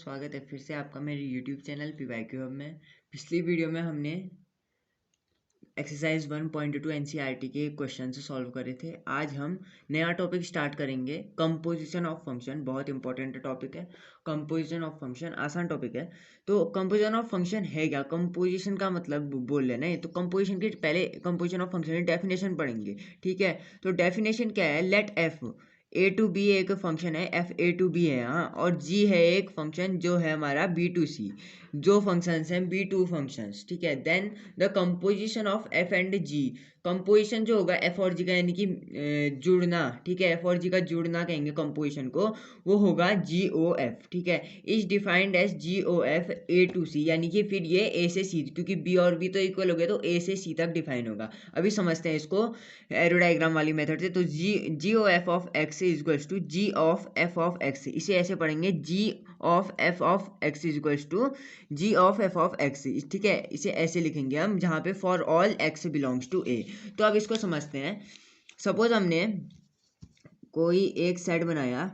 स्वागत है फिर से आपका मेरे YouTube चैनल PYQ हब में। पिछली वीडियो में हमने एक्सरसाइज 1.2 NCERT के क्वेश्चन से सॉल्व करे थे। आज हम नया टॉपिक स्टार्ट करेंगे, कंपोजिशन ऑफ फंक्शन। बहुत इंपॉर्टेंट टॉपिक है कंपोजिशन ऑफ फंक्शन, आसान टॉपिक है। तो कंपोजिशन ऑफ फंक्शन है क्या, कंपोजिशन का मतलब बोल लेना है। तो कंपोजिशन के पहले कंपोजिशन ऑफ फंक्शन की डेफिनेशन पढ़ेंगे, ठीक है। तो डेफिनेशन क्या है, let F A to B एक फंक्शन है, एफ ए टू बी है, हाँ, और जी है एक फंक्शन जो है हमारा बी टू सी, जो फंक्शंस हैं बी टू फंक्शंस, ठीक है। Then the composition of F and G, composition जो होगा एफ और जी का, यानी कि जुड़ना, ठीक है, एफ और जी का जुड़ना कहेंगे कंपोजिशन को, वो होगा जी ओ एफ, ठीक है। Is defined as G O F A to C, यानी कि फिर ये ए से सी, क्योंकि बी और बी तो इक्वल हो गए तो ए से सी तक डिफाइन होगा। अभी समझते हैं इसको एरो डायग्राम वाली मेथड से। तो G O F of X is equals to G of F of X, इसे ऐसे पढ़ेंगे, G of F of X is equals to G of F of X, ठीक है। इसे ऐसे लिखेंगे हम, जहाँ पे for all X belongs to A. तो अब इसको समझते हैं। सपोज हमने कोई एक सेट बनाया,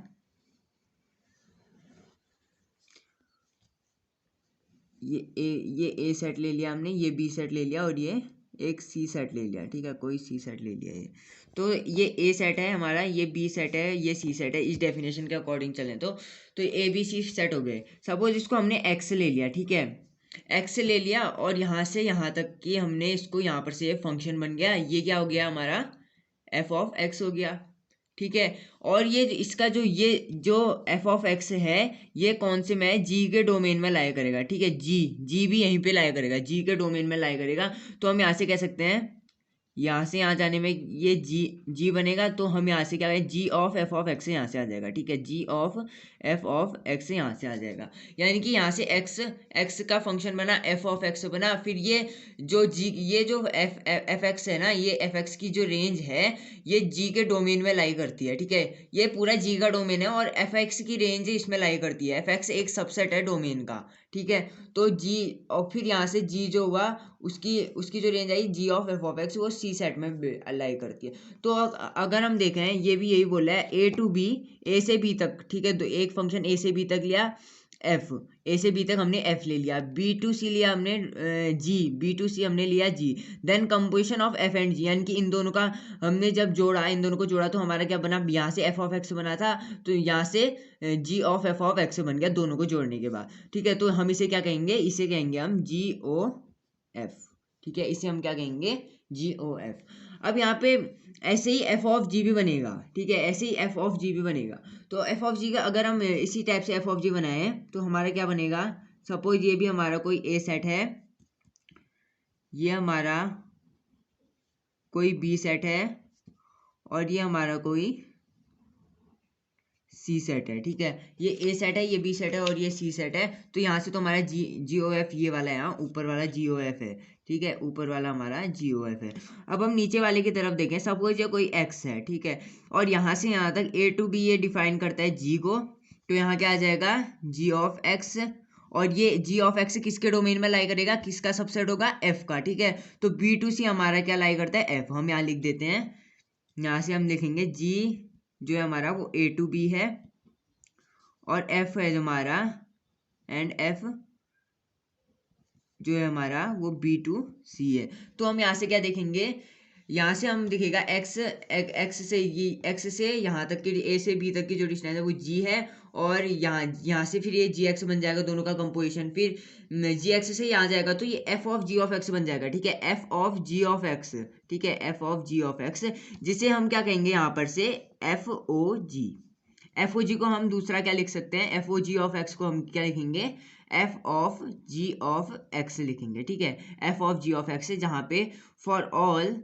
ये ए सेट ले लिया हमने, ये बी सेट ले लिया, और ये एक सी सेट ले लिया, ठीक है, कोई सी सेट ले लिया ये। तो ये ए सेट है हमारा, ये बी सेट है, ये सी सेट है। इस डेफिनेशन के अकॉर्डिंग चलें तो ए बी सी सेट हो गए। सपोज इसको हमने एक्स ले लिया, ठीक है, एक्स ले लिया, और यहाँ से यहाँ तक कि हमने इसको, यहाँ पर से फंक्शन बन गया, ये क्या हो गया हमारा, एफ ऑफ एक्स हो गया, ठीक है। और ये इसका ये जो एफ ऑफ एक्स है, ये कौन से में जी के डोमेन में लाया करेगा, ठीक है। जी भी यहीं पे लाया करेगा, जी के डोमेन में लाया करेगा। तो हम यहाँ से कह सकते हैं, यहाँ से यहाँ जाने में ये जी बनेगा, तो हम यहाँ से क्या करें, जी ऑफ एफ ऑफ एक्स यहाँ से आ जाएगा, ठीक है, G of F of x यहाँ से आ जाएगा। यानी कि यहाँ से एक्स का फंक्शन बना, एफ ऑफ एक्स बना, फिर ये जो एफ एक्स है ना, ये एफ एक्स की जो रेंज है, ये जी के डोमेन में लाई करती है, ठीक है। ये पूरा जी का डोमेन है, और एफ एक्स की रेंज इसमें लाई करती है। एफ एक्स एक सबसेट है डोमेन का, ठीक है। तो जी, और फिर यहाँ से जी जो हुआ, उसकी जो रेंज आई G of F of x, वो सी सेट में अलाई करती है। तो अगर हम देखें, ये भी यही बोला है, ए टू बी, ए से बी तक, ठीक है। तो एक फंक्शन ए से बी तक लिया, एफ, ए से बी तक हमने एफ ले लिया, बी टू सी लिया हमने जी, बी टू सी हमने लिया G. Then composition of F and G, यानी कि इन दोनों का हमने जब जोड़ा, इन दोनों को जोड़ा, तो हमारा क्या बना, यहाँ से एफ ऑफ एक्स बना था, तो यहाँ से G of F of X बन गया दोनों को जोड़ने के बाद, ठीक है। तो हम इसे क्या कहेंगे, इसे कहेंगे हम जी ओ एफ, ठीक है। इसे हम क्या कहेंगे, जी ओ एफ। अब यहाँ पे ऐसे ही एफ ऑफ जी भी बनेगा, ठीक है, ऐसे ही एफ ऑफ जी भी बनेगा। तो एफ ऑफ जी का अगर हम इसी टाइप से एफ ऑफ जी बनाए, तो हमारा क्या बनेगा, सपोज ये भी हमारा कोई ए सेट है, ये हमारा कोई बी सेट है, और ये हमारा कोई सी सेट है, ठीक है। ये ए सेट है, ये बी सेट है, और ये सी सेट है। तो यहाँ से तो हमारा जी ओ एफ ये वाला है, यहाँ ऊपर वाला जी ओ एफ है, ठीक है, ऊपर वाला हमारा जी ओ एफ है। अब हम नीचे वाले की तरफ देखें, सपोज ये कोई एक्स है, ठीक है, और यहाँ से यहाँ तक ए टू बी ये डिफाइन करता है जी को। तो यहाँ क्या आ जाएगा, जी ऑफ एक्स, और ये जी ऑफ एक्स किसके डोमेन में लाई करेगा, किसका सबसेट होगा, एफ का, ठीक है। तो बी टू सी हमारा क्या लाई करता है, एफ। हम यहाँ लिख देते हैं, यहाँ से हम लिखेंगे जी जो है हमारा वो ए टू बी है, और एफ है हमारा, एंड एफ जो है हमारा वो बी टू सी है। तो हम यहाँ से क्या देखेंगे, यहाँ से हम दिखेगा एक्स से यहाँ तक की, ए से बी तक की जो डिस्टेंस है वो जी है, और यहाँ से फिर ये जी एक्स बन जाएगा दोनों का कंपोजिशन। फिर जी एक्स से यहाँ जाएगा तो ये F of G of X बन जाएगा, ठीक है, F of G of X, ठीक है, F of G of X, जिसे हम क्या कहेंगे यहाँ पर से F O G. F O जी को हम दूसरा क्या लिख सकते हैं, F O G of X को हम क्या लिखेंगे, F of G of X लिखेंगे, ठीक है, F of G of X, जहाँ पे फॉर ऑल,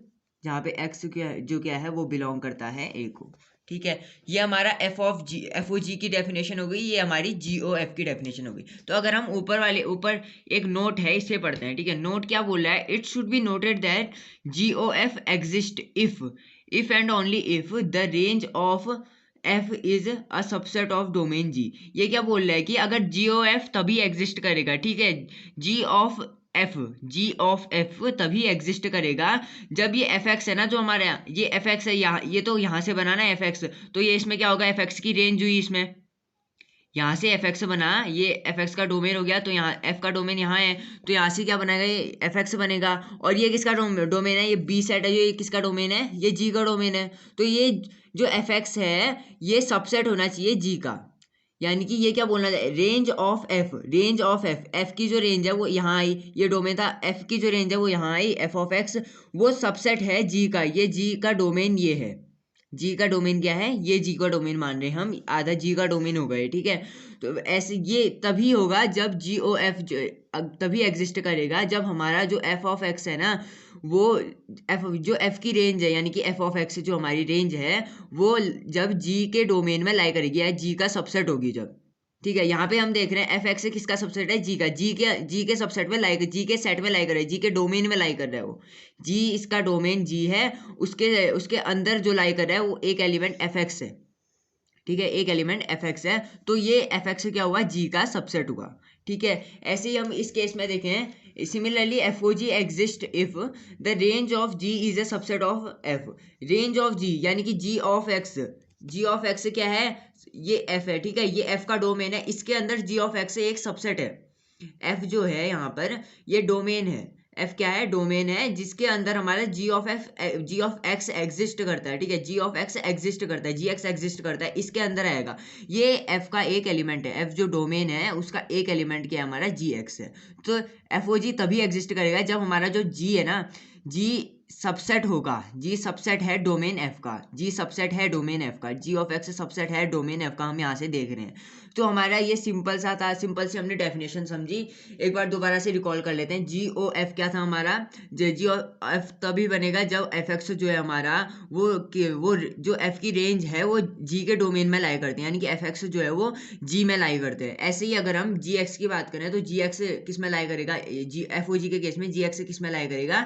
जहाँ पे एक्स जो क्या है वो बिलोंग करता है ए को, ठीक है। ये हमारा एफ ओ जी की डेफिनेशन हो गई, ये हमारी जी ओ एफ की डेफिनेशन हो गई। तो अगर हम ऊपर एक नोट है, इसे पढ़ते हैं, ठीक है। नोट क्या बोल रहा है, it should be noted that G O F exist if and only if the range of F is a subset of domain G. ये क्या बोल रहा है कि अगर जी ओ एफ तभी एग्जिस्ट करेगा, ठीक है, जी ऑफ एफ तभी एग्जिस्ट करेगा जब ये एफ एक्स है ना, जो हमारे यहाँ ये एफ एक्स है, यहाँ ये तो यहाँ से बना ना एफ एक्स, तो ये इसमें क्या होगा, एफ एक्स की रेंज हुई इसमें, यहाँ से एफ एक्स बना, ये एफ एक्स का डोमेन हो गया, तो यहाँ एफ का डोमेन यहाँ है, तो यहाँ से क्या बनेगा, ये एफ एक्स बनेगा। और ये किसका डोमेन है, ये बी सेट है, ये किसका डोमेन है, ये जी का डोमेन है। तो ये जो एफ एक्स है ये सबसेट होना चाहिए जी का, यानी कि ये क्या बोलना है, range of F, range of F, F की जो रेंज है वो यहाँ आई, ये डोमेन था, एफ की जो रेंज है वो यहाँ आई, एफ ऑफ एक्स वो सबसेट है जी का, ये जी का डोमेन ये है, जी का डोमेन क्या है, ये जी का डोमेन मान रहे हैं हम, आधा जी का डोमेन होगा ये, ठीक है। तो ऐसे ये तभी होगा जब जी ओ एफ तभी एग्जिस्ट करेगा जब हमारा जो एफ ऑफ एक्स है ना, वो एफ जो एफ की रेंज है, यानी कि एफ ऑफ एक्स जो हमारी रेंज है वो जब जी के डोमेन में लाई करेगी या जी का सबसेट होगी जब, ठीक है। यहाँ पे हम देख रहे हैं एफ एक्स किसका सबसेट है, जी का, जी के सबसेट में लाई, जी के सेट में लाई कर रहा है, जी के डोमेन में लाई कर रहा है वो, जी इसका डोमेन जी है, उसके उसके अंदर जो लाई कर रहा है वो एक एलिमेंट एफ एक्स है, ठीक है, एक एलिमेंट एफ एक्स है, तो ये एफ एक्स क्या हुआ, जी का सबसेट हुआ, ठीक है। ऐसे ही हम इस केस में देखें, similarly F O G exist if the range of G is a subset of F, range of G यानी कि G of X, G of X क्या है, ये एफ है, ठीक है, ये एफ का डोमेन है, इसके अंदर जी ऑफ एक्स एक सबसेट है, एफ जो है यहाँ पर ये डोमेन है, एफ क्या है, डोमेन है, जिसके अंदर हमारा जी ऑफ एक्स एग्जिस्ट करता है, ठीक है, जी ऑफ एक्स एग्जिस्ट करता है, जी एक्स एग्जिस्ट करता है, इसके अंदर आएगा, ये एफ का एक एलिमेंट है, एफ जो डोमेन है उसका एक एलिमेंट क्या है, हमारा जी एक्स है। तो एफ ओ जी तभी एग्जिस्ट करेगा जब हमारा जो जी है ना, जी सबसेट होगा, जी सबसेट है डोमेन एफ का, जी सबसेट है डोमेन एफ का, जी ऑफ एक्स सबसेट है डोमेन एफ का, हम यहाँ से देख रहे हैं। तो हमारा ये सिंपल सा था, सिंपल से हमने डेफिनेशन समझी, एक बार दोबारा से रिकॉल कर लेते हैं। जी ओ एफ क्या था हमारा, जी ओ एफ तभी बनेगा जब एफ एक्स जो है हमारा वो जो एफ की रेंज है वो जी के डोमेन में लाई करते हैं, यानी कि एफ एक्स जो है वो जी में लाई करते हैं। ऐसे ही अगर हम जी एक्स की बात करें तो जी एक्स किस में लाई करेगा, जी एफ ओ जी के केस में जी एक्स किस में लाई करेगा,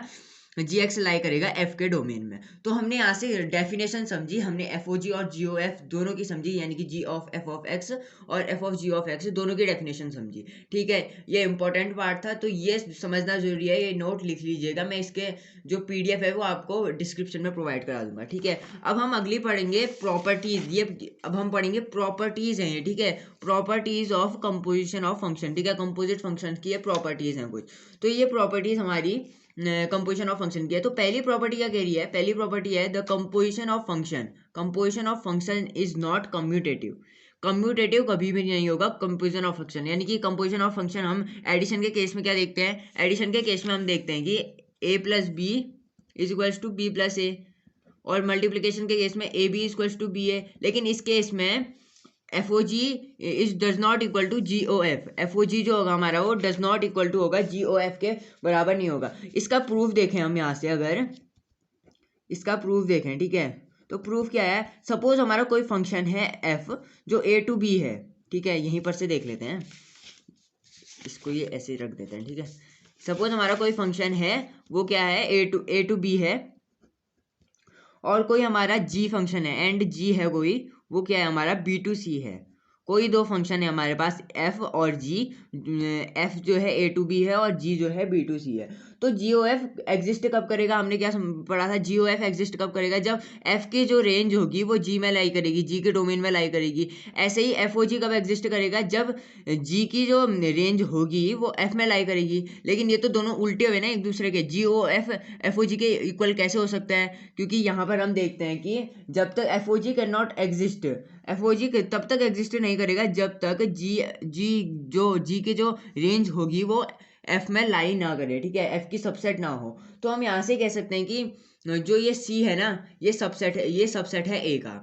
जी एक्स लाई करेगा एफ के डोमेन में। तो हमने यहाँ से डेफिनेशन समझी, हमने एफ ओ जी और जी ओ एफ दोनों की समझी, यानी कि G of F of X और F of G of X दोनों की डेफिनेशन समझी, ठीक है। ये इंपॉर्टेंट पार्ट था, तो ये समझना जरूरी है, ये नोट लिख लीजिएगा, मैं इसके जो पीडीएफ है वो आपको डिस्क्रिप्शन में प्रोवाइड करा दूंगा, ठीक है। अब हम अगली पढ़ेंगे प्रॉपर्टीज, ये अब हम पढ़ेंगे प्रॉपर्टीज हैं, ठीक है, properties of composition of function, ठीक है, कंपोजिट फंक्शन की ये प्रॉपर्टीज हैं कुछ। तो ये प्रॉपर्टीज हमारी कंपोजिशन ऑफ फंक्शन की है। तो पहली प्रॉपर्टी क्या कह रही है, पहली प्रॉपर्टी है the composition of function, composition of function is not commutative, commutative कभी भी नहीं होगा कंपोजिशन ऑफ फंक्शन, यानी कि कंपोजिशन ऑफ फंक्शन हम एडिशन के केस में क्या देखते हैं, एडिशन के केस में हम देखते हैं कि a plus B is equals to B plus A, और मल्टीप्लीकेशन के केस में A B is equals to B A, लेकिन इस केस में F O G is does not equal to G O F, F O G जो होगा हमारा वो डज नॉट इक्वल टू होगा जी ओ एफ के बराबर नहीं होगा। इसका प्रूफ देखें हम यहाँ से, अगर इसका प्रूफ देखें, ठीक है, तो प्रूफ क्या है, सपोज हमारा कोई फंक्शन है एफ जो ए टू बी है, ठीक है, यहीं पर से देख लेते हैं, इसको ये ऐसे रख देते हैं, ठीक है। सपोज हमारा कोई फंक्शन है वो क्या है, ए टू बी है, और कोई हमारा जी फंक्शन है एंड जी है कोई, वो क्या है हमारा बी टू सी है। कोई दो फंक्शन है हमारे पास एफ और जी, एफ जो है ए टू बी है और जी जो है बी टू सी है। तो जी ओ एफ एग्जिस्ट कब करेगा, हमने क्या पढ़ा था, जी ओ एफ एग्जिस्ट कब करेगा, जब एफ की जो रेंज होगी वो जी में लाई करेगी, जी के डोमेन में लाई करेगी। ऐसे ही एफ ओ जी कब एग्जिस्ट करेगा, जब जी की जो रेंज होगी वो एफ में लाई करेगी। लेकिन ये तो दोनों उल्टे हुए ना एक दूसरे के, जी ओ एफ एफ ओ जी के इक्वल कैसे हो सकता है, क्योंकि यहाँ पर हम देखते हैं कि जब तक F O G can not exist, F O G तब तक एग्जिस्ट नहीं करेगा जब तक जी की जो रेंज होगी वो एफ में लाई ना करे, ठीक है, एफ की सबसेट ना हो। तो हम यहाँ से कह सकते हैं कि जो ये सी है ना, ये सबसेट है, ये सबसेट है ए का,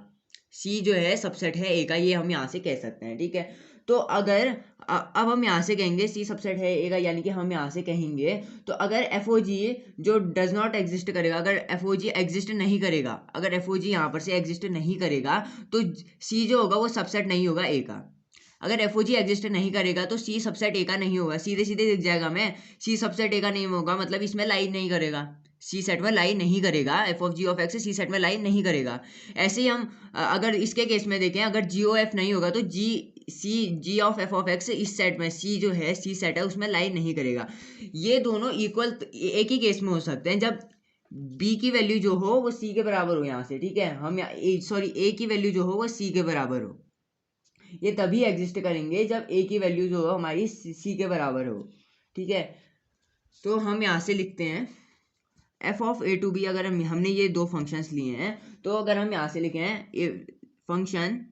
सी जो है सबसेट है ए का, ये हम यहाँ से कह सकते हैं, ठीक है। तो अगर अब हम यहाँ से कहेंगे सी सबसेट है ए का, यानी कि हम यहाँ से कहेंगे, तो अगर एफ ओ जी जो डज नॉट एग्जिस्ट करेगा, अगर एफ ओ जी एग्जिस्ट नहीं करेगा, अगर एफ ओ जी यहाँ पर से एग्जिस्ट नहीं करेगा तो सी जो होगा वो सबसेट नहीं होगा ए का। अगर एफ ओ जी एग्जिस्ट नहीं करेगा तो सी सबसेट ए का नहीं होगा, सीधे सीधे दिख जाएगा हमें, सी सबसेट ए का नहीं होगा, मतलब इसमें लाई नहीं करेगा, सी सेट में लाई नहीं करेगा, F of G of X C set में लाई नहीं करेगा। ऐसे ही हम अगर इसके केस में देखें, अगर जी ओ एफ नहीं होगा तो जी ऑफ एफ ऑफ एक्स इस सेट में, सी जो है सी सेट है उसमें लाई नहीं करेगा। ये दोनों इक्वल एक ही केस में हो सकते हैं, जब बी की वैल्यू जो हो वो सी के बराबर हो, यहाँ से, ठीक है, हम सॉरी ए की वैल्यू जो हो वो सी के बराबर हो, ये तभी एग्जिस्ट करेंगे जब ए की वैल्यू जो हो हमारी सी के बराबर हो। ठीक है, तो हम यहाँ से लिखते हैं F of A to B. अगर हमने ये दो फंक्शंस लिए हैं, तो अगर हम यहाँ से लिखे हैं function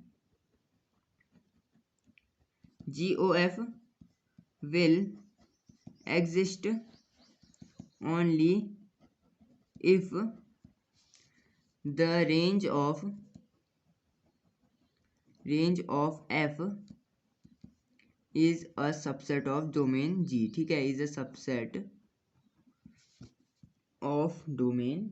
G O F will exist only if the range of f is a subset of domain G। ठीक है, is a subset of domain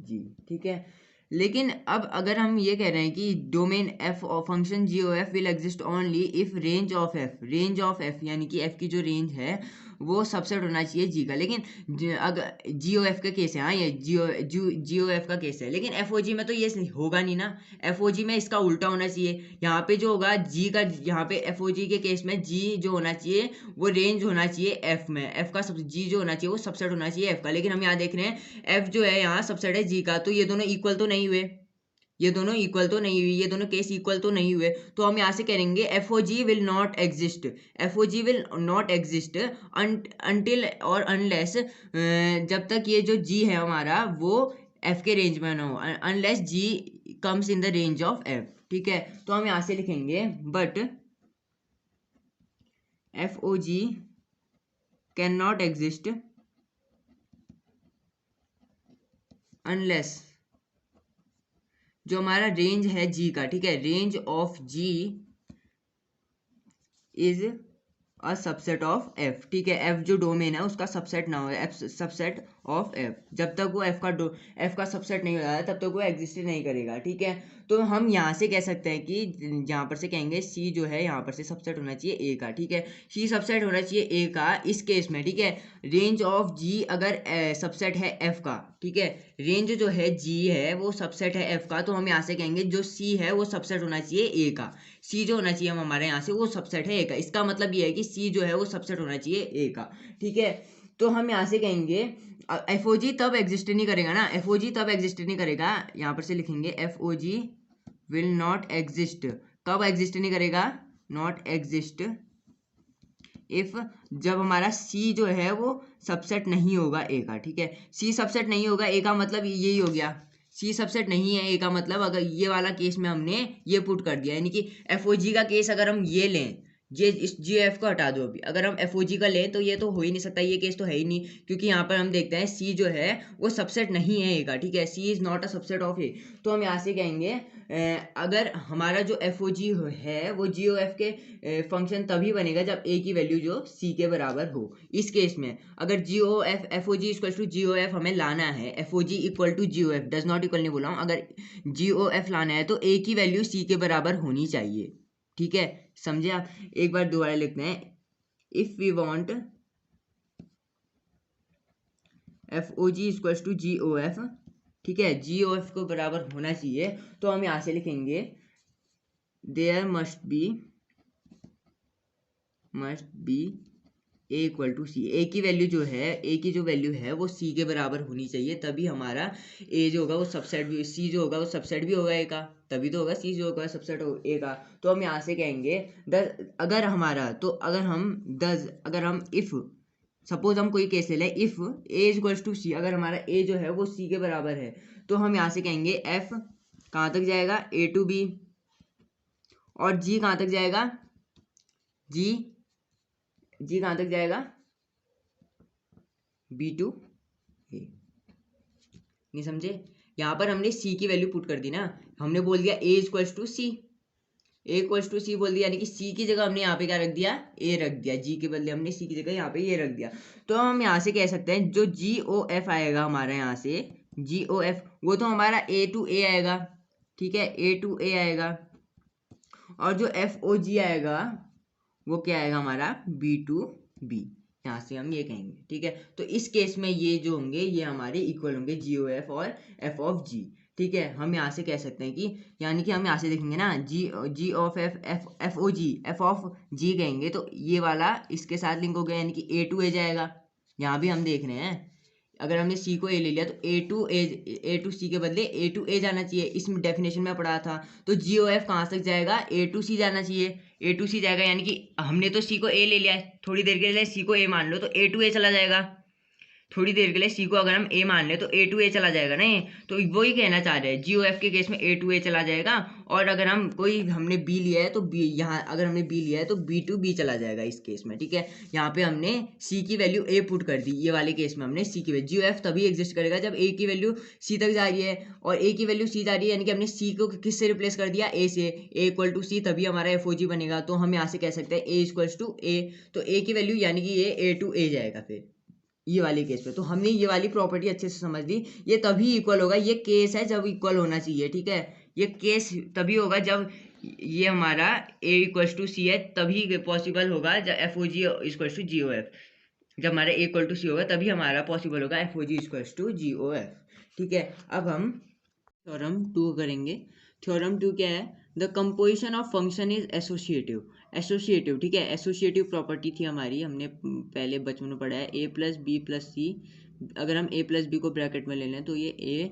G। ठीक है, लेकिन अब अगर हम ये कह रहे हैं कि डोमेन एफ और function G O F will exist only if range of F यानी कि एफ की जो रेंज है वो सबसेट होना चाहिए जी का। लेकिन अगर जी ओ एफ का केस है, हाँ ये जी ओ एफ का केस है, लेकिन एफ ओ जी में तो ये होगा नहीं ना। एफ ओ जी में इसका उल्टा होना चाहिए। यहाँ पे जो होगा जी का, यहाँ पे एफ ओ जी के केस में जी जो होना चाहिए वो रेंज होना चाहिए एफ में, एफ का सब जी जो होना चाहिए वो सबसेट होना चाहिए एफ का। लेकिन हम यहाँ देख रहे हैं एफ जो है यहाँ सबसेट है जी का, तो ये दोनों इक्वल तो नहीं हुए, ये दोनों इक्वल तो नहीं हुई, ये दोनों केस इक्वल तो नहीं हुए। तो हम यहाँ से करेंगे F O G will not exist, F O G will not exist until और अनलेस, जब तक ये जो जी है हमारा वो एफ के रेंज में ना हो, unless G comes in the range of F. ठीक है, तो हम यहाँ से लिखेंगे but F O G can not exist unless जो हमारा रेंज है जी का, ठीक है, range of G is a subset of F. ठीक है, एफ जो डोमेन है उसका सबसेट ना हो, एफ सबसेट ऑफ एफ, जब तक वो एफ का सबसेट नहीं हो रहा है तब तक वो एग्जिस्ट नहीं करेगा। ठीक है, तो हम यहाँ से कह सकते हैं कि यहाँ पर से कहेंगे सी जो है यहाँ पर से सबसेट होना चाहिए ए का। ठीक है, सी सबसेट होना चाहिए ए का इस केस में। ठीक है, रेंज ऑफ जी अगर सबसेट है एफ का, ठीक है, रेंज जो है जी है वो सबसेट है एफ का, तो हम यहाँ से कहेंगे जो सी है वो सबसेट होना चाहिए ए का। सी जो होना चाहिए हम हमारे यहाँ से वो सबसेट है ए का, इसका मतलब ये है कि सी जो है वो सबसेट होना चाहिए ए का। ठीक है, तो हम यहाँ से कहेंगे एफ ओ जी तब एग्जिस्ट नहीं करेगा ना, एफ ओ जी तब एग्जिस्ट नहीं करेगा, यहाँ पर से लिखेंगे F O G will not exist, कब एग्जिस्ट नहीं करेगा, नॉट एग्जिस्ट इफ जब हमारा सी जो है वो सबसेट नहीं होगा ए का। ठीक है, सी सबसेट नहीं होगा ए का मतलब यही हो गया, सी सबसेट नहीं है ए का मतलब अगर ये वाला केस में हमने ये पुट कर दिया, यानी कि एफ ओ जी का केस अगर हम ये लें, ये इस जी एफ को हटा दो अभी, अगर हम एफ ओ जी का लें तो ये तो हो ही नहीं सकता, ये केस तो है ही नहीं, क्योंकि यहाँ पर हम देखते हैं सी जो है वो सबसेट नहीं है ए का। ठीक है, C is not a subset of A, तो हम यहाँ से कहेंगे अगर हमारा जो एफ ओ जी है वो जी ओ एफ के फंक्शन तभी बनेगा जब ए की वैल्यू जो सी के बराबर हो। इस केस में अगर G O F F O G equal to G O F हमें लाना है, F O G equal to G O F, does not equal नहीं बोला हूँ, अगर जी ओ एफ लाना है तो ए की वैल्यू सी के बराबर होनी चाहिए। ठीक है, समझे आप? एक बार दोबारा लिखते हैं, if we want F O G equal to G O F, ठीक है, जी ओ एफ को बराबर होना चाहिए, तो हम यहाँ से लिखेंगे there must be A equal to C, A की वैल्यू जो है, ए की जो वैल्यू है वो सी के बराबर होनी चाहिए, तभी हमारा ए जो होगा वो सबसेट भी, सी जो होगा वो सबसेट भी होगा ए का, तभी तो होगा सी जो होगा सबसेट हो ए का। तो हम यहाँ से कहेंगे अगर हमारा, तो अगर हम इफ सपोज हम कोई केस ले लें, if A is equal to C, अगर हमारा ए जो है वो सी के बराबर है, तो हम यहाँ से कहेंगे एफ कहाँ तक जाएगा, ए टू बी, और जी कहाँ तक जाएगा, जी कहाँ तक जाएगा, बी टू ए। नहीं समझे? यहाँ पर हमने सी की वैल्यू पुट कर दी ना, हमने बोल दिया A equals to C, A equals to C बोल दिया, यानी कि सी की जगह हमने यहाँ पे क्या रख दिया, ए रख दिया, जी के बदले हमने सी की जगह यहाँ पे ये रख दिया। तो हम यहाँ से कह सकते हैं जो जी ओ एफ आएगा हमारा यहाँ से, जी ओ एफ वो तो हमारा ए टू ए आएगा। ठीक है, ए टू ए आएगा, और जो एफ ओ जी आएगा वो क्या आएगा हमारा, बी टू बी, यहाँ से हम ये कहेंगे। ठीक है, तो इस केस में ये जो होंगे ये हमारे इक्वल होंगे जी ओ एफ और एफ ऑफ जी। ठीक है, हम यहाँ से कह सकते हैं कि, यानी कि हम यहाँ से देखेंगे ना, G of F F O G, F of G कहेंगे तो ये वाला इसके साथ लिंक हो गया, यानी कि ए टू ए जाएगा। यहाँ भी हम देख रहे हैं अगर हमने सी को ए ले लिया तो ए टू सी के बदले ए टू ए जाना चाहिए, इस डेफिनेशन में पढ़ा था। तो जी ओ एफ कहाँ तक जाएगा, ए टू सी जाना चाहिए, ए टू सी जाएगा, यानी कि हमने तो सी को ए ले लिया, थोड़ी देर के लिए सी को ए मान लो तो ए टू ए चला जाएगा। थोड़ी देर के लिए सी को अगर हम ए मान ले तो ए टू ए चला जाएगा नहीं, तो वही कहना चाह रहे हैं, जी ओ एफ के केस में ए टू ए चला जाएगा। और अगर हम हमने बी लिया है तो बी, यहाँ अगर हमने बी लिया है तो बी टू बी चला जाएगा इस केस में, ठीक है। यहाँ पे हमने सी की वैल्यू ए पुट कर दी, ये वाले केस में हमने सी की वैल्यू, जी ओ एफ तभी एग्जिस्ट करेगा जब ए की वैल्यू सी तक जा रही है, और ए की वैल्यू सी जा रही है, यानी कि हमने सी को किससे रिप्लेस कर दिया, ए से, ए इक्वल टू सी, तभी हमारा एफ ओ जी बनेगा। तो हम यहाँ से कह सकते हैं ए इक्वल टू ए, तो ए की वैल्यू यानी कि ये ए टू ए जाएगा फिर ये वाले केस पे। तो हमने ये वाली प्रॉपर्टी अच्छे से समझ ली, ये तभी इक्वल होगा, ये केस है जब इक्वल होना चाहिए, ठीक है। ये केस तभी होगा जब ये हमारा ए इक्वल टू सी है, तभी पॉसिबल होगा जब F O G equal to G O F, जब हमारा ए इक्वल टू सी होगा तभी हमारा पॉसिबल होगा F O G equal to G O F, ठीक है। अब हम थ्योरम 2 करेंगे। थ्योरम 2 क्या है, the composition of function is associative, associative, ठीक है। एसोसिएटिव प्रॉपर्टी थी हमारी, हमने पहले बचपन में पढ़ा है, ए प्लस बी प्लस सी, अगर हम ए प्लस बी को ब्रैकेट में ले लें तो ये ए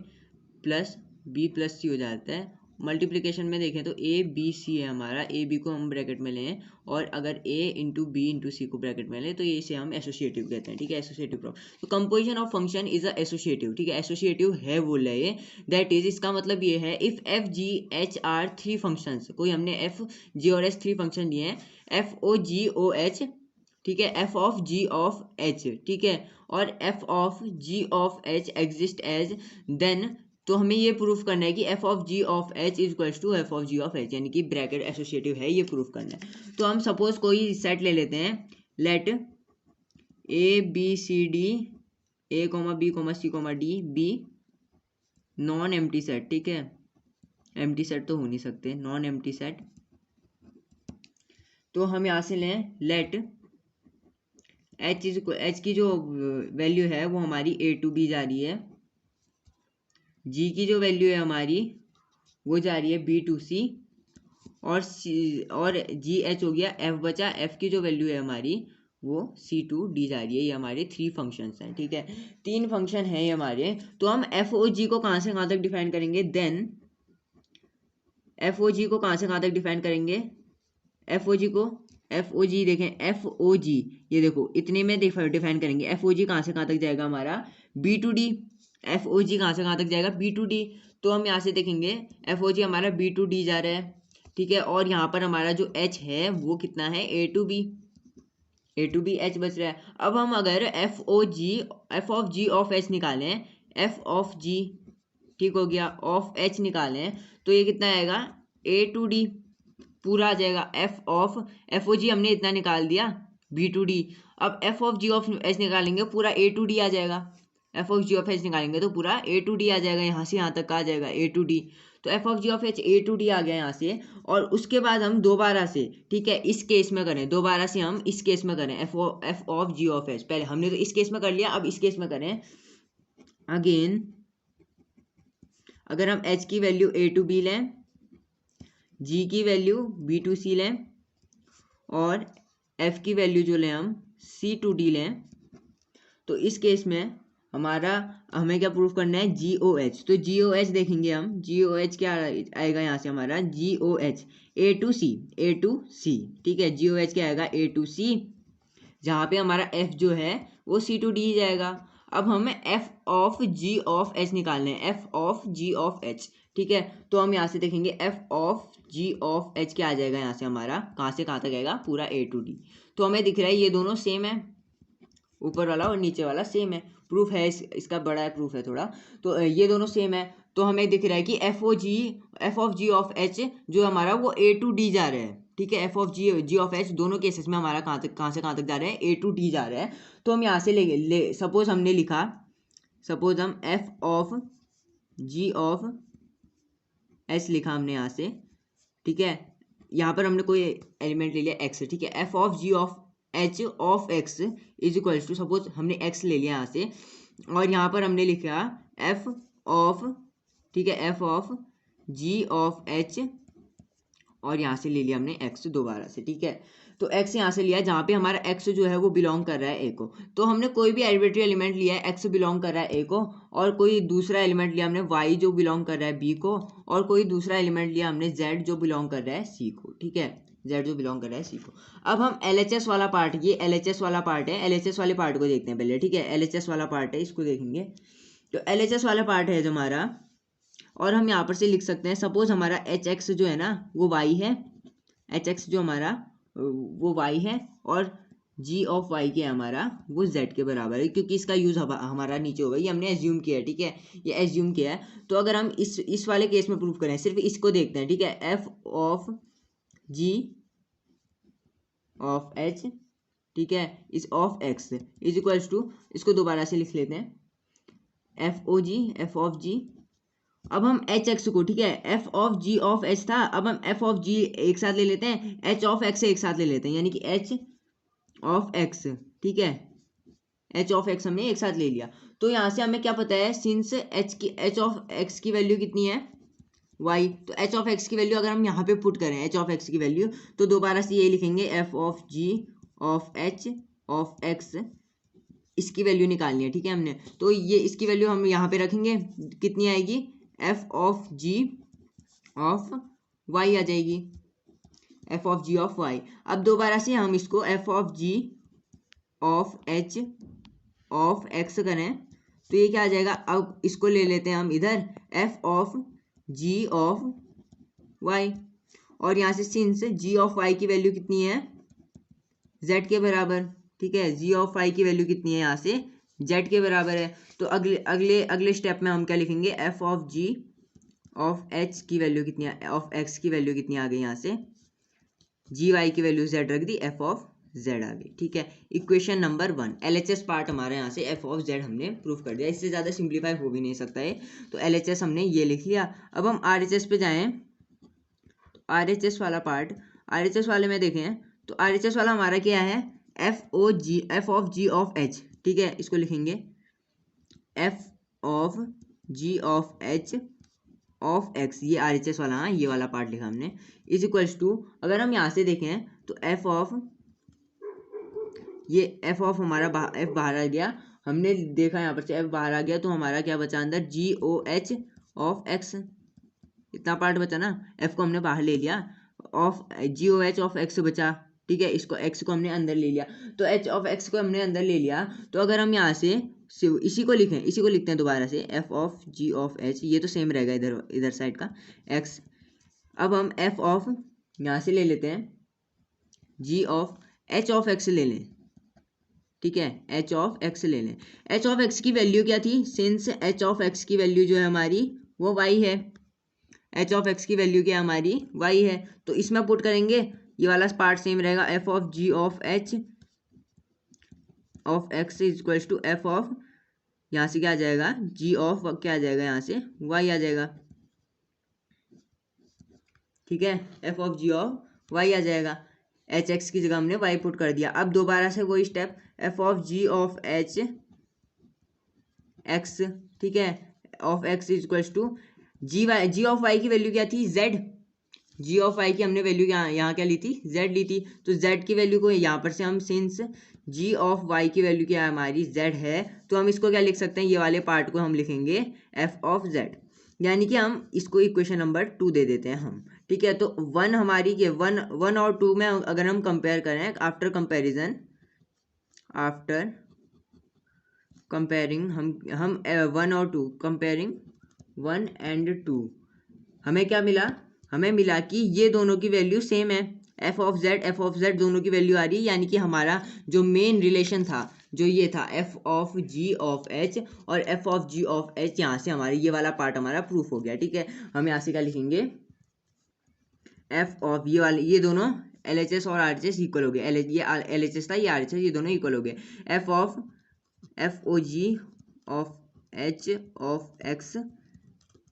प्लस बी प्लस सी हो जाता है। मल्टीप्लिकेशन में देखें तो ए बी सी है हमारा, ए बी को हम ब्रैकेट में लें और अगर ए इंटू बी इंटू सी को ब्रैकेट में लें तो ये इसे हम एसोसिएटिव कहते हैं, ठीक है, एसोसिएटिव प्रॉपर्टी। तो composition of function is a associative, ठीक है, एसोसिएटिव है बोल रहा है ये, दैट इज, इसका मतलब ये है, if F G H R three functions, कोई हमने एफ जी और एच थ्री फंक्शन लिए हैं, एफ ओ जी ओ एच, ठीक है, F of G of H, ठीक है, और F of G of H exist as, then तो हमें ये प्रूफ करना है कि F of G of H is equals to F of G of H, यानी कि ब्रैकेट एसोसिएटिव है, ये प्रूफ करना है। तो हम सपोज कोई सेट ले लेते हैं, let A B C D, A comma B comma C comma D be non empty set, ठीक है, एम्प्टी सेट तो हो नहीं सकते, नॉन एम्प्टी सेट। तो हम यहाँ से लें लेट एच की जो वैल्यू है वो हमारी ए टू बी जा रही है, जी की जो वैल्यू है हमारी वो जा रही है बी टू सी, और जी एच हो गया, एफ बचा, एफ की जो वैल्यू है हमारी वो सी टू डी जा रही है। ये हमारे थ्री फंक्शंस हैं, ठीक है, तीन फंक्शन हैं ये हमारे। तो हम एफ ओ जी को कहाँ से कहाँ तक डिफाइन करेंगे, देन एफ ओ जी को कहाँ से कहाँ तक डिफाइन करेंगे, एफ ओ जी को, एफ ओ जी देखें, एफ ओ जी ये देखो इतने में डिफाइन करेंगे, एफ ओ जी कहाँ से कहाँ तक जाएगा हमारा B to D, F O G कहाँ से कहाँ तक जाएगा बी टू डी। तो हम यहाँ से देखेंगे एफ ओ जी हमारा बी टू डी जा रहा है, ठीक है, और यहाँ पर हमारा जो एच है वो कितना है A to B, A to B H बच रहा है। अब हम अगर F O G, F of G of H निकालें, एफ ऑफ जी, ठीक हो गया, ऑफ एच निकालें तो ये कितना आएगा ए टू डी पूरा आ जाएगा, एफ ओ जी हमने इतना निकाल दिया बी टू डी। अब F of G of H निकालेंगे पूरा ए टू डी आ जाएगा, F of G of H निकालेंगे तो पूरा ए टू डी आ जाएगा, यहाँ से यहाँ तक आ जाएगा ए टू डी। तो F of G of H A to D आ गया यहाँ से, और उसके बाद हम दोबारा से, ठीक है, इस केस में करें, दोबारा से हम इस केस में करें F of G of H, पहले हमने तो इस केस में कर लिया, अब इस केस में करें अगेन। अगर हम एच की वैल्यू ए टू बी लें, जी की वैल्यू बी टू सी लें, और एफ की वैल्यू जो लें हम सी टू डी लें, तो इस केस में हमें क्या प्रूफ करना है जी ओ एच। तो जी ओ एच देखेंगे हम, जी ओ एच क्या आएगा यहाँ से हमारा G O H A to C, A to C, ठीक है, जी ओ एच क्या आएगा ए टू सी, जहाँ पे हमारा एफ जो है वो सी टू डी जाएगा। अब हमें F of G of H निकालना है, F of G of H, ठीक है, तो हम यहाँ से देखेंगे F of G of H क्या आ जाएगा यहाँ से हमारा, कहाँ से कहाँ तक आएगा पूरा ए टू डी। तो हमें दिख रहा है ये दोनों सेम है, ऊपर वाला और नीचे वाला सेम है, प्रूफ है इसका बड़ा है प्रूफ है थोड़ा, तो ये दोनों सेम है। तो हमें दिख रहा है कि F of G of H जो हमारा वो ए टू डी जा रहा है, ठीक है, F of G of H दोनों केसेस में हमारा कहाँ से कहाँ तक जा रहा है ए टू डी जा रहा है। तो हम यहाँ से ले सपोज हमने लिखा, सपोज हम F of G of H लिखा हमने यहाँ से, ठीक है, यहाँ पर हमने कोई एलिमेंट ले लिया एक्स, ठीक है, F of G of H of X is equals to, suppose हमने एक्स ले लिया यहाँ से, और यहाँ पर हमने लिखा एफ ऑफ, ठीक है, F of G of H और यहाँ से ले लिया हमने x दोबारा से, ठीक है। तो x यहाँ से लिया जहाँ पे हमारा x जो है वो बिलोंग कर रहा है a को। तो हमने कोई भी आर्बिट्री एलिमेंट लिया है, x बिलोंग कर रहा है a को, और कोई दूसरा एलिमेंट लिया हमने y जो बिलोंग कर रहा है b को, और कोई दूसरा एलिमेंट लिया हमने z जो बिलोंग कर रहा है c को, ठीक है, z जो बिलोंग कर रहा है c को। अब हम LHS वाला पार्ट, ये LHS वाला पार्ट है, LHS वाले पार्ट को देखते हैं पहले, ठीक है। LHS वाला पार्ट है, इसको देखेंगे। तो LHS वाला पार्ट है जो हमारा, और हम यहाँ पर से लिख सकते हैं, सपोज हमारा HX जो है ना वो y है, HX जो हमारा वो y है, और g ऑफ y के हमारा वो z के बराबर है, क्योंकि इसका यूज हमारा नीचे होगा, ये हमने एज्यूम किया है, ठीक है, ये एज्यूम किया है। तो अगर हम इस वाले केस में प्रूफ करें, सिर्फ इसको देखते हैं, ठीक है, f of g of h, ठीक है, इस of x is equals to, इसको दोबारा से लिख लेते हैं, f ऑफ g। अब हम एच एक्स को, ठीक है, F of G of H था, अब हम एफ ऑफ जी एक साथ ले लेते हैं, एच ऑफ एक्स एक साथ ले लेते हैं, यानी कि एच ऑफ एक्स, ठीक है, एच ऑफ एक्स हमने एक साथ ले लिया। तो यहाँ से हमें क्या पता है, सिंस एच ऑफ एक्स की वैल्यू कितनी है, वाई, तो एच ऑफ एक्स की वैल्यू अगर हम यहाँ पे पुट करें एच ऑफ एक्स की वैल्यू, तो दोबारा से ये लिखेंगे F of G of H of X, इसकी वैल्यू निकालनी है, ठीक है हमने। तो ये इसकी वैल्यू हम यहाँ पे रखेंगे, कितनी आएगी, F of G of Y आ जाएगी, F of G of Y. अब दोबारा से हम इसको F of G of H of X करें, तो ये क्या आ जाएगा, अब इसको ले लेते हैं हम इधर, F of G of Y, और यहाँ से सिंस जी ऑफ वाई की वैल्यू कितनी है, जेड के बराबर, ठीक है, जी ऑफ वाई की वैल्यू कितनी है यहाँ से, जेड के बराबर है। तो अगले अगले अगले स्टेप में हम क्या लिखेंगे, F of G of H की वैल्यू कितनी, ऑफ एक्स की वैल्यू कितनी आ गई, यहाँ से जी वाई की वैल्यू जेड रख दी, एफ ऑफ जेड आ गई, ठीक है। इक्वेशन नंबर 1, LHS पार्ट हमारे यहाँ से एफ ऑफ जेड हमने प्रूफ कर दिया, इससे ज़्यादा सिंप्लीफाई हो भी नहीं सकता है। तो LHS हमने ये लिख लिया। अब हम RHS पे जाएँ, तो RHS वाला पार्ट, RHS वाले में देखें, तो RHS वाला हमारा क्या है, F of G of H, ठीक है, इसको लिखेंगे F of G of H of X, ये RHS वाला, हाँ ये वाला पार्ट लिखा हमने, इज इक्वल्स टू, अगर हम यहाँ से देखें तो एफ ऑफ, ये एफ ऑफ हमारा एफ बाहर आ गया, हमने देखा यहाँ पर से एफ बाहर आ गया, तो हमारा क्या बचा अंदर, G O H of X, इतना पार्ट बचा ना, एफ को हमने बाहर ले लिया, of G O H of X बचा, ठीक है, इसको एक्स को हमने अंदर ले लिया, तो एच ऑफ एक्स को हमने अंदर ले लिया। तो अगर हम यहाँ से इसी को लिखें, इसी को लिखते हैं दोबारा से, F of G of H, ये तो सेम रहेगा इधर इधर साइड का एक्स। अब हम एफ ऑफ यहाँ से ले लेते हैं, G of H of x ले लें, ठीक है, एच ऑफ एक्स ले लें। एच ऑफ एक्स की वैल्यू क्या थी, सिंस एच ऑफ एक्स की वैल्यू जो है हमारी वो वाई है, एच ऑफ एक्स की वैल्यू क्या हमारी वाई है, तो इसमें पुट करेंगे, ये वाला पार्ट सेम रहेगा, F of G of H of X is equals to F of, यहाँ से क्या आ जाएगा, जी ऑफ क्या आ जाएगा, यहाँ से वाई आ जाएगा, ठीक है, F of G of Y आ जाएगा, एच एक्स की जगह हमने वाई पुट कर दिया। अब दोबारा से वही step, F of G of H X, ठीक है, of X is equals to G of Y की वैल्यू क्या थी, जेड, जी ऑफ वाई की हमने वैल्यू यहाँ क्या ली थी, जेड ली थी, तो जेड की वैल्यू को यहाँ पर से हम, सिंस जी ऑफ वाई की वैल्यू क्या है हमारी जेड है, तो हम इसको क्या लिख सकते हैं, ये वाले पार्ट को हम लिखेंगे एफ ऑफ जेड, यानी कि हम इसको इक्वेशन नंबर 2 दे देते हैं हम, ठीक है। तो 1 हमारी के 1 और 2 में अगर हम कंपेयर करें, आफ्टर कंपेरिजन, आफ्टर कंपेयरिंग, हम 1 और 2 कंपेयरिंग 1 एंड 2, हमें क्या मिला, हमें मिला कि ये दोनों की वैल्यू सेम है, एफ ऑफ जेड दोनों की वैल्यू आ रही है, यानी कि हमारा जो मेन रिलेशन था जो ये था F of G of H और F of G of H, यहाँ से हमारे ये वाला पार्ट हमारा प्रूफ हो गया, ठीक है। हम यहाँ से क्या लिखेंगे, एफ ऑफ ये वाले, ये दोनों LHS और RHS इक्वल हो गए, ये LHS था, ये RHS, ये दोनों इक्वल हो गए, F of F O G of H of X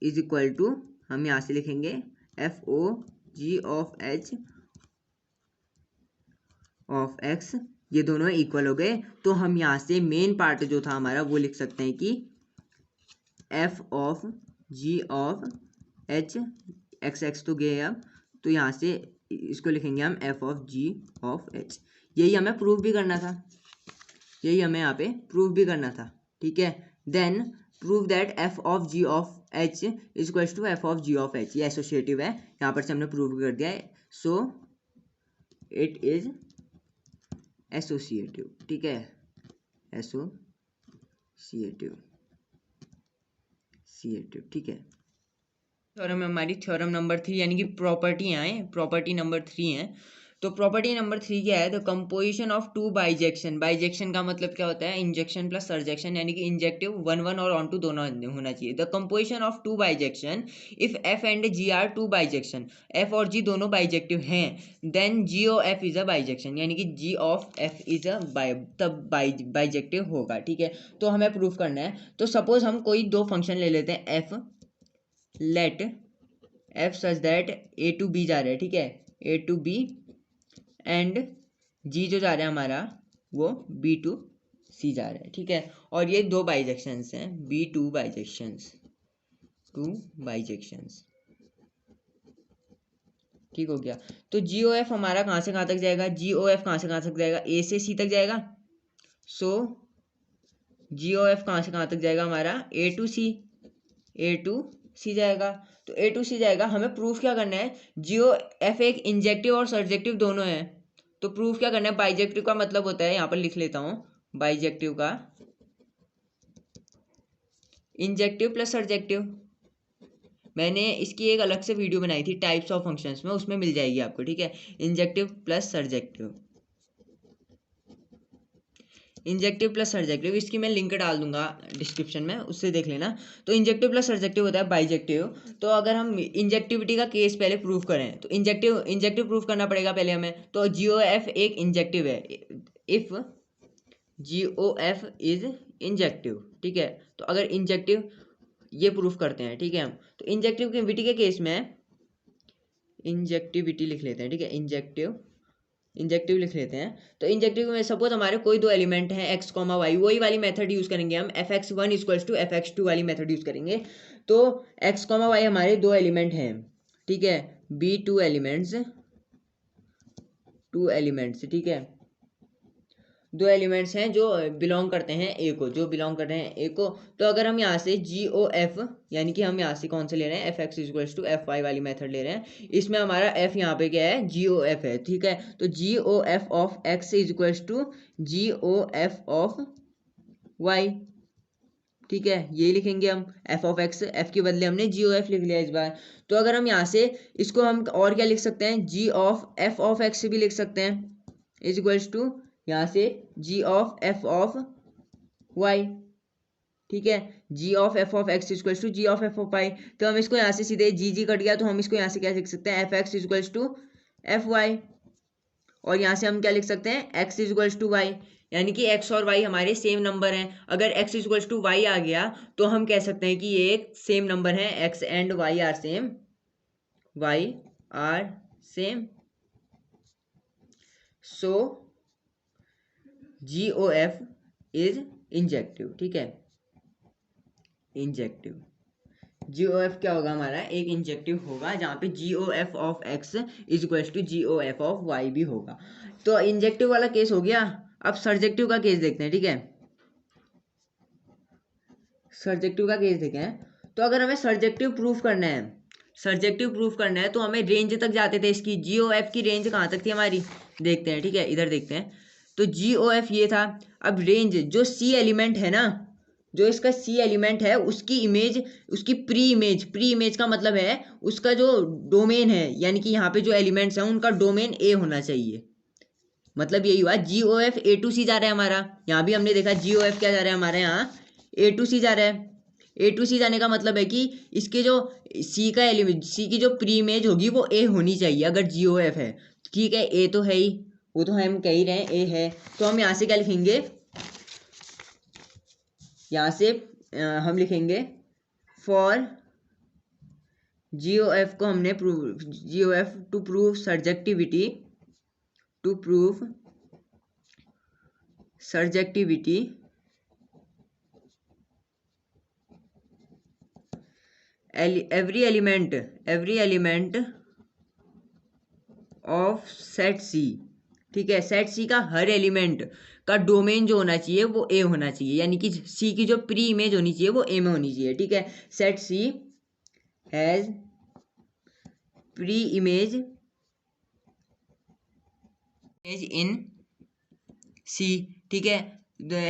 is equal to, हम यहाँ से लिखेंगे F O G of H of X, ये दोनों इक्वल हो गए। तो हम यहाँ से मेन पार्ट जो था हमारा वो लिख सकते हैं कि F of G of H X X तो गए अब, तो यहाँ से इसको लिखेंगे हम F of G of H. यही हमें प्रूव भी करना था, यही हमें यहाँ पे प्रूव भी करना था, ठीक है। Then prove that F of G of H is equals to F of G of H, ये एसोसिएटिव है, यहाँ पर से हमने प्रूव कर दिया है। सो इट इज एसोसिएटिव, ठीक है, एसोसिएटिव, ठीक है। थ्योरम हमारी थ्योरम नंबर 3 यानी कि प्रॉपर्टी आए, प्रॉपर्टी नंबर 3 है। तो प्रॉपर्टी नंबर 3 क्या है? The composition of two bijection. Bijection का मतलब क्या होता है? इंजेक्शन प्लस सरजेक्शन, यानी कि इंजेक्टिव वन वन और ऑन टू दोनों होना चाहिए। The composition of two bijection if F and G are two bijection, F और जी दोनों बाइजेक्टिव हैं, then G O F is a bijection, यानी कि G of F is a तब बाइजेक्टिव होगा, ठीक है। तो हमें प्रूफ करना है। तो सपोज हम कोई दो फंक्शन ले लेते हैं F, let F such that A to B जा रहा है, ठीक है, A to B, and G जो जा रहा है हमारा वो बी टू सी जा रहा है, ठीक है। और ये दो बाइजेक्शंस हैं, बी टू बाइजेक्शंस, ठीक हो गया। तो जी ओ एफ हमारा कहाँ से कहाँ तक जाएगा? जी ओ एफ कहाँ से कहाँ तक जाएगा? ए से सी तक जाएगा। सो जी ओ एफ कहाँ से कहाँ तक जाएगा हमारा? ए टू सी, ए टू सी जाएगा। तो ए टू सी जाएगा। हमें प्रूफ क्या करना है? जियो एफ एक इंजेक्टिव और सर्जेक्टिव दोनों है। तो प्रूफ क्या करना है? बाइजेक्टिव का मतलब होता है, यहाँ पर लिख लेता हूँ, बाइजेक्टिव का इंजेक्टिव प्लस सर्जेक्टिव। मैंने इसकी एक अलग से वीडियो बनाई थी टाइप्स ऑफ फंक्शंस में, उसमें मिल जाएगी आपको, ठीक है। Injective plus surjective, injective plus surjective, इसकी मैं लिंक डाल दूंगा डिस्क्रिप्शन में, उससे देख लेना। तो इंजेक्टिव प्लस सर्जेक्टिव होता है बाइजेक्टिव। तो अगर हम इंजेक्टिविटी का केस पहले प्रूफ करें तो इंजेक्टिव प्रूफ करना पड़ेगा पहले हमें। तो जियो एफ एक इंजेक्टिव है, if Jio F is injective, ठीक है। तो अगर इंजेक्टिव ये प्रूफ करते हैं, ठीक है हम। तो इंजेक्टिविटी के केस में इंजेक्टिविटी लिख लेते हैं, ठीक है, इंजेक्टिव लिख लेते हैं। तो इंजेक्टिव में सपोज हमारे कोई दो एलिमेंट हैं एक्स कॉमा वाई, वही वाली मेथड यूज करेंगे हम, F X one equals to F X two वाली मेथड यूज करेंगे। तो एक्स कॉमा वाई हमारे दो एलिमेंट हैं, ठीक है, बी टू एलिमेंट्स, ठीक है, दो एलिमेंट्स हैं जो बिलोंग करते हैं ए को, तो अगर हम यहाँ से जी ओ एफ, यानी कि हम यहाँ से कौन से ले रहे हैं? F X equals to F Y वाली मेथड ले रहे हैं। इसमें हमारा एफ यहाँ पे क्या है? जी ओ एफ है, ठीक है। तो G O F of X is equals to G O F of Y, ठीक है, ये लिखेंगे हम एफ ऑफ एक्स, एफ के बदले हमने जी ओ एफ लिख लिया इस बार। तो अगर हम यहाँ से इसको हम और क्या लिख सकते हैं? G of F of X भी लिख सकते हैं, इज इक्वल्स टू यहाँ से G of F of Y, ठीक है, G of F of X equals to G of F of Y. तो हम इसको यहाँ से सीधे जी कट गया, तो हम इसको यहाँ से क्या लिख सकते हैं? F X equals to F Y, और यहाँ से हम क्या लिख सकते हैं? एक्स इक्वल्स टू वाई, यानी कि एक्स और वाई हमारे सेम नंबर हैं। अगर एक्स इक्वल्स टू वाई आ गया तो हम कह सकते हैं कि ये एक सेम नंबर है, X and Y are same, so G O F is injective, ठीक है, इंजेक्टिव। जी ओ एफ क्या होगा हमारा? एक इंजेक्टिव होगा, जहाँ पे G O F of X is equals to G O F of Y भी होगा। तो इंजेक्टिव वाला केस हो गया। अब सर्जेक्टिव का केस देखते हैं, ठीक है, सर्जेक्टिव का केस देखें। तो अगर हमें सर्जेक्टिव प्रूफ करना है तो हमें रेंज तक जाते थे इसकी। जी ओ एफ की रेंज कहाँ तक थी हमारी? देखते हैं, ठीक है, इधर देखते हैं। तो जी ओ एफ ये था। अब रेंज जो सी एलिमेंट है ना, जो इसका सी एलिमेंट है, उसकी इमेज, उसकी प्री इमेज का मतलब है उसका जो डोमेन है, यानी कि यहाँ पे जो एलिमेंट्स हैं उनका डोमेन ए होना चाहिए। मतलब यही हुआ, जी ओ एफ ए टू सी जा रहा है हमारा। यहाँ भी हमने देखा जी ओ एफ क्या जा रहा है हमारे यहाँ? ए टू सी जा रहा है। ए टू सी जाने का मतलब है कि इसके जो सी का एलिमेंट, सी की जो प्री इमेज होगी वो ए होनी चाहिए अगर जी ओ एफ है, ठीक है। ए तो है ही, वो तो हम कह ही रहे हैं ए है। तो हम यहाँ से क्या लिखेंगे? यहाँ से हम लिखेंगे फॉर जी ओ एफ को हमने G O F to prove surjectivity, every element of set C, ठीक है, सेट सी का हर एलिमेंट का डोमेन जो होना चाहिए वो ए होना चाहिए, यानी कि सी की जो प्री इमेज होनी चाहिए वो ए में होनी चाहिए, ठीक है। Set C has preimage in C, ठीक है,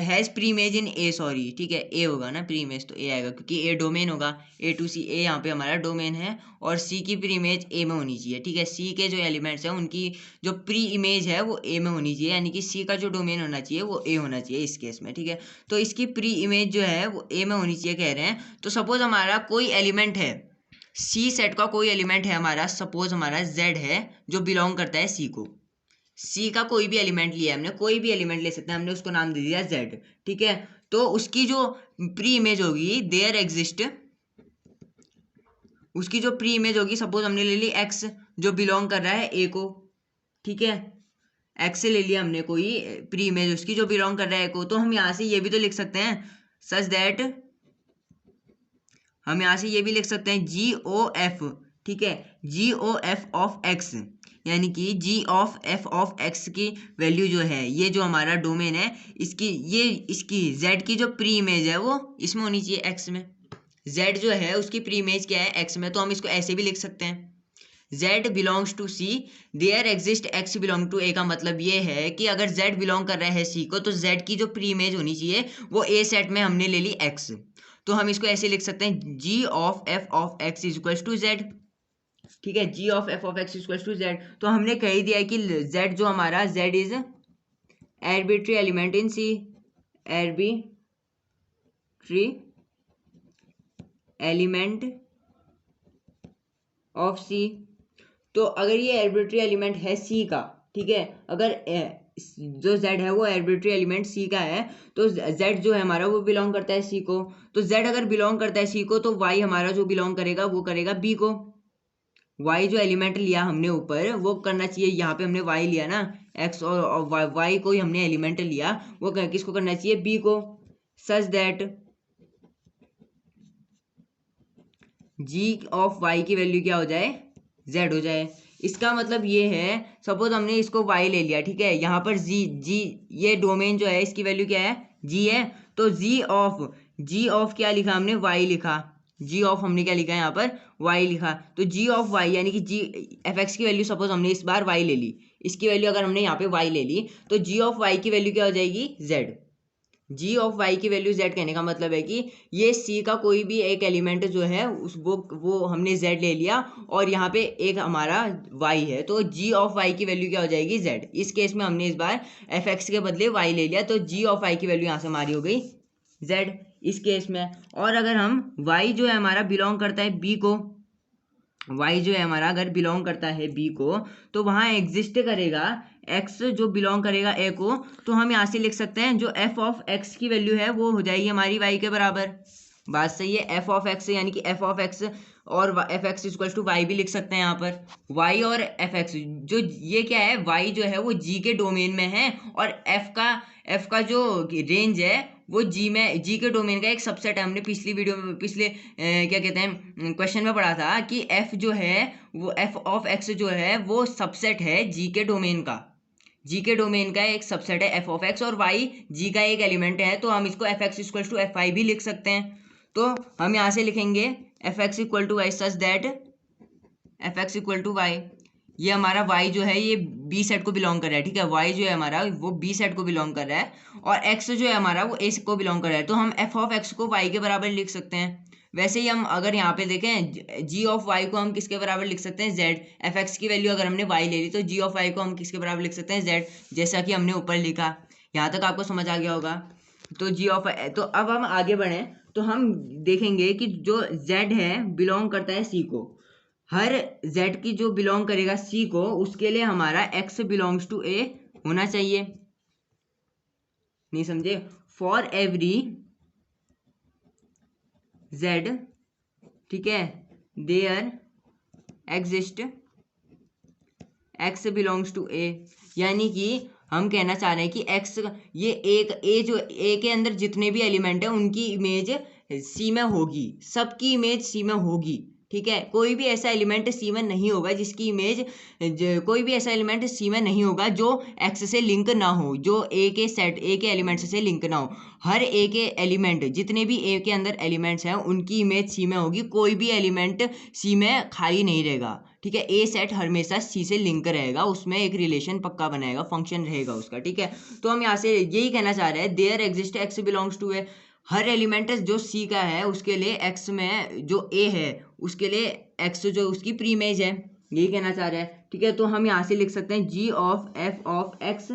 has preimage in A, sorry, ठीक है, ए होगा ना, प्री इमेज तो ए आएगा क्योंकि ए डोमेन होगा, ए टू सी, ए यहाँ पे हमारा डोमेन है और सी की प्री इमेज ए में होनी चाहिए, ठीक है। सी के जो एलिमेंट्स हैं उनकी जो प्री इमेज है वो ए में होनी चाहिए, यानी कि सी का जो डोमेन होना चाहिए वो ए होना चाहिए इस केस में, ठीक है। तो इसकी प्री इमेज जो है वो ए में होनी चाहिए कह रहे हैं। तो सपोज हमारा कोई एलिमेंट है, सी सेट का कोई एलिमेंट है हमारा, सपोज हमारा जेड है जो बिलोंग करता है सी को, सी का कोई भी एलिमेंट लिया हमने, कोई भी एलिमेंट ले सकते हैं, हमने उसको नाम दे दिया जेड, ठीक है। तो उसकी जो प्री इमेज होगी देयर एग्जिस्ट, उसकी जो प्री इमेज होगी, सपोज हमने ले ली एक्स जो बिलोंग कर रहा है ए को, ठीक है, एक्स से ले लिया हमने कोई प्री इमेज उसकी जो बिलोंग कर रहा है ए को। तो हम यहाँ से ये भी तो लिख सकते हैं सच दैट, हम यहाँ से ये भी लिख सकते हैं जी ओ एफ, ठीक है, जी ओ एफ ऑफ एक्स, यानी कि G of F of X की वैल्यू जो है, ये जो हमारा डोमेन है इसकी, ये इसकी जेड की जो प्री इमेज है वो इसमें होनी चाहिए एक्स में। जेड जो है उसकी प्री इमेज क्या है एक्स में, तो हम इसको ऐसे भी लिख सकते हैं z belongs to C there exist x belong to a, का मतलब ये है कि अगर z बिलोंग कर रहा है c को तो z की जो प्री इमेज होनी चाहिए वो a सेट में हमने ले ली x, तो हम इसको ऐसे लिख सकते हैं g of f of x is equals to z, ठीक है, g of f of x is equals to z। तो हमने कह ही दिया है कि z जो हमारा z is arbitrary element in c, arbitrary element of c। तो अगर ये आर्बिट्री एलिमेंट है c का, ठीक है, अगर जो z है वो आर्बिट्री एलिमेंट c का है तो z जो है हमारा वो बिलोंग करता है c को, तो z अगर बिलोंग करता है c को तो y हमारा जो बिलोंग करेगा वो करेगा b को। y जो एलिमेंट लिया हमने ऊपर वो करना चाहिए, यहाँ पे हमने y लिया ना, x और y को ही हमने एलिमेंट लिया, वो किसको करना चाहिए b को, such that g of y की वैल्यू क्या हो जाए z हो जाए। इसका मतलब ये है, सपोज हमने इसको y ले लिया, ठीक है, यहाँ पर g ये डोमेन जो है इसकी वैल्यू क्या है g है, तो g ऑफ क्या लिखा हमने y लिखा, g ऑफ हमने क्या लिखा है यहाँ पर y लिखा, तो g ऑफ y यानी कि g एफ एक्स की वैल्यू सपोज हमने इस बार y ले ली, इसकी वैल्यू अगर हमने यहाँ पे y ले ली तो g ऑफ y की वैल्यू क्या हो जाएगी z। जी ऑफ वाई की वैल्यू जेड कहने का मतलब है कि ये सी का कोई भी एक एलिमेंट जो है उस वो हमने जेड ले लिया और यहाँ पे एक हमारा वाई है, तो जी ऑफ वाई की वैल्यू क्या हो जाएगी जेड। इस केस में हमने इस बार एफ एक्स के बदले वाई ले लिया, तो जी ऑफ वाई की वैल्यू यहाँ से हमारी हो गई जेड इस केस में। और अगर हम वाई जो है हमारा बिलोंग करता है बी को, y जो है हमारा अगर बिलोंग करता है b को तो वहाँ एग्जिस्ट करेगा x जो बिलोंग करेगा a को, तो हम यहाँ से लिख सकते हैं जो f ऑफ x की वैल्यू है वो हो जाएगी हमारी y के बराबर। बात सही है, f ऑफ x यानी कि f ऑफ x और F X equal to Y भी लिख सकते हैं यहाँ पर, y और एफ एक्स जो ये क्या है y जो है वो g के डोमेन में है और f का जो रेंज है वो जी के डोमेन का एक सबसेट है। हमने पिछली वीडियो में क्या कहते हैं क्वेश्चन में पढ़ा था कि f जो है वो f ऑफ x जो है वो सबसेट है जी के डोमेन का, जी के डोमेन का एक सबसेट है f ऑफ x और y जी का एक एलिमेंट है, तो हम इसको F X equal to F Y भी लिख सकते हैं। तो हम यहाँ से लिखेंगे F X equal to Y such that F X equal to Y, ये हमारा y जो है ये b सेट को बिलोंग कर रहा है, ठीक है, y जो है हमारा वो b सेट को बिलोंग कर रहा है और x जो है हमारा वो a को बिलोंग कर रहा है, तो हम f ऑफ x को y के बराबर लिख सकते हैं। वैसे ही हम अगर यहाँ पे देखें g ऑफ y को हम किसके बराबर लिख सकते हैं z, एफ एक्स की वैल्यू अगर हमने y ले ली तो g ऑफ y को हम किसके बराबर लिख सकते हैं z, जैसा कि हमने ऊपर लिखा। यहाँ तक आपको समझ आ गया होगा। तो g ऑफ, तो अब हम आगे बढ़े तो हम देखेंगे कि जो z है बिलोंग करता है c को, हर z की जो बिलोंग करेगा c को उसके लिए हमारा x बिलोंग्स टू a होना चाहिए, नहीं समझे, फॉर एवरी z, ठीक है, there exist x belongs to a, यानी कि हम कहना चाह रहे हैं कि x ये एक a जो a के अंदर जितने भी एलिमेंट है उनकी इमेज c में होगी, सबकी इमेज c में होगी, ठीक है, कोई भी ऐसा एलिमेंट सी में नहीं होगा जिसकी इमेज कोई भी ऐसा एलिमेंट सी में नहीं होगा जो एक्स से लिंक ना हो, जो ए के एलिमेंट से लिंक ना हो। हर ए के एलिमेंट, जितने भी ए के अंदर एलिमेंट्स हैं उनकी इमेज सी में होगी, कोई भी एलिमेंट सी में खाली नहीं रहेगा। ठीक है, ए सेट हमेशा सी से लिंक रहेगा, उसमें एक रिलेशन पक्का बनाएगा, फंक्शन रहेगा उसका। ठीक है, तो हम यहाँ से यही कहना चाह रहे हैं, there exist X belongs to A, हर एलिमेंट जो सी का है उसके लिए एक्स में जो ए है उसके लिए एक्स जो उसकी प्री इमेज है, यही कहना चाह रहा है। ठीक है, तो हम यहाँ से लिख सकते हैं G of F of X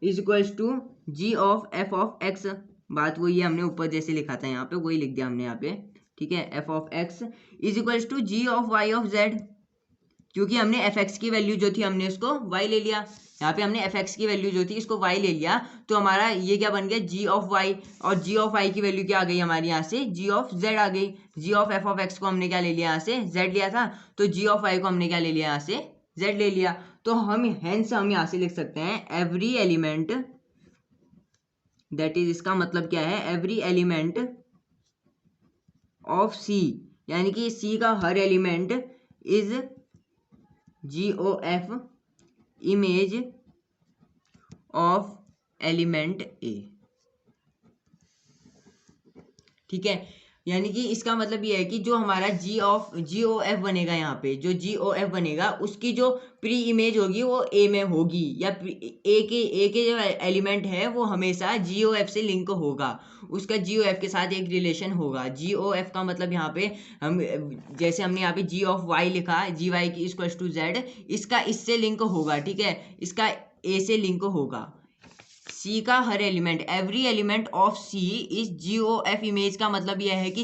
is equals to G of F of X. बात वही है, हमने ऊपर जैसे लिखा था यहाँ पे वही लिख दिया हमने यहाँ पे। ठीक है, F of X is equals to G of Y of Z, क्योंकि हमने एफ एक्स की वैल्यू जो थी हमने उसको वाई ले लिया, यहाँ पे हमने एफ एक्स की वैल्यू जो थी इसको वाई ले लिया, तो हमारा ये क्या बन गया जी ऑफ वाई, और जी ऑफ वाई की वैल्यू क्या आ गई हमारी यहाँ से जी ऑफ जेड आ गई। जी ऑफ एफ ऑफ एक्स को हमने क्या ले लिया यहाँ से जेड लिया था, तो जी ऑफ वाई को हमने क्या ले लिया यहाँ से जेड ले लिया। तो हम हेंस हम यहाँ से लिख सकते हैं एवरी एलिमेंट, दैट इज इसका मतलब क्या है, एवरी एलिमेंट ऑफ सी, यानी कि सी का हर element is G O F image of element A. ठीक है, यानी कि इसका मतलब ये है कि जो हमारा जी ओ एफ बनेगा, यहाँ पे जो जी ओ एफ बनेगा उसकी जो प्री इमेज होगी वो ए में होगी, या ए के जो एलिमेंट है वो हमेशा जी ओ एफ से लिंक होगा, उसका जी ओ एफ के साथ एक रिलेशन होगा। जी ओ एफ का मतलब यहाँ पे हम जैसे हमने यहाँ पे जी ऑफ वाई लिखा, जी वाई की इक्वल्स टू जेड, इसका इससे लिंक होगा। ठीक है, इसका ए से लिंक होगा। सी का हर element, every element of C is G O F image का मतलब यह है कि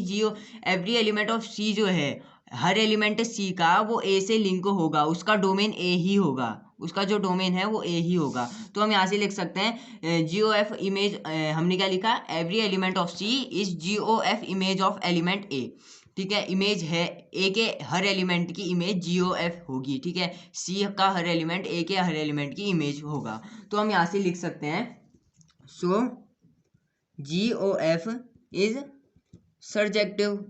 एवरी एलिमेंट ऑफ सी जो है, हर एलिमेंट सी का वो ए से लिंक होगा, उसका डोमेन ए ही होगा, उसका जो डोमेन है वो ए ही होगा। तो हम यहाँ से लिख सकते हैं जी ओ एफ इमेज, हमने क्या लिखा, every element of C is G O F image of element A. ठीक है, इमेज है ए के हर एलिमेंट की इमेज जी ओ एफ होगी। ठीक है, सी का हर एलिमेंट ए के हर एलिमेंट की इमेज होगा। तो हम यहाँ से लिख सकते हैं सो G O F is surjective.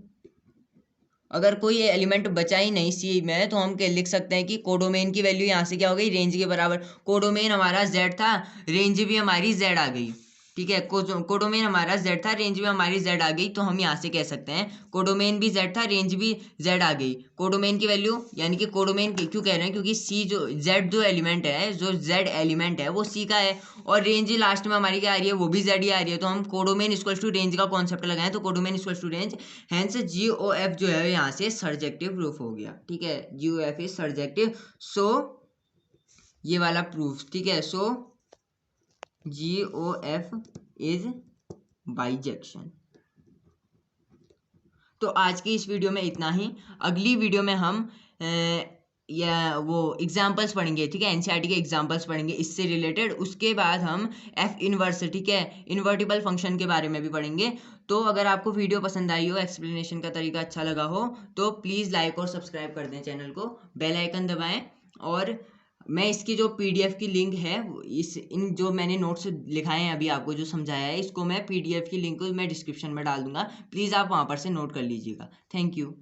अगर कोई एलिमेंट बचा ही नहीं सी में तो हम लिख सकते हैं कि कोडोमेन की वैल्यू यहाँ से क्या हो गई, रेंज के बराबर। कोडोमेन हमारा जेड था, रेंज भी हमारी जेड आ गई। ठीक है, कोडोमेन हमारा जेड था, रेंज भी हमारी जेड आ गई, तो हम यहाँ से कह सकते हैं कोडोमेन भी जेड था, रेंज भी जेड आ गई। कोडोमेन की वैल्यू, यानी कि कोडोमेन क्यों कह रहे हैं, क्योंकि सी जो जेड जो एलिमेंट है, जो जेड एलिमेंट है वो सी का है, और रेंज लास्ट में हमारी क्या आ रही है, वो भी जेड ही आ रही है। तो हम कोडोमेन इक्वल्स टू रेंज का कॉन्सेप्ट लगाएं तो codomain equals to range, hence G O F जो है यहाँ से सर्जेक्टिव प्रूफ हो गया। ठीक है, जी ओ एफ इज सर्जेक्टिव, सो ये वाला प्रूफ। ठीक है, सो G O F is bijection. तो आज की इस वीडियो में इतना ही। अगली वीडियो में हम या वो एग्जाम्पल्स पढ़ेंगे। ठीक है, एनसीईआरटी के एग्जाम्पल्स पढ़ेंगे इससे रिलेटेड। उसके बाद हम एफ इनवर्स, ठीक है, इन्वर्टिबल फंक्शन के बारे में भी पढ़ेंगे। तो अगर आपको वीडियो पसंद आई हो, एक्सप्लेनेशन का तरीका अच्छा लगा हो, तो प्लीज़ लाइक और सब्सक्राइब कर दें चैनल को, बेल आइकन दबाएं। और मैं इसकी जो पीडीएफ की लिंक है, इन जो मैंने नोट्स लिखाए हैं अभी आपको जो समझाया है, इसको मैं पीडीएफ की लिंक मैं डिस्क्रिप्शन में डाल दूंगा, प्लीज़ आप वहाँ पर से नोट कर लीजिएगा। Thank you.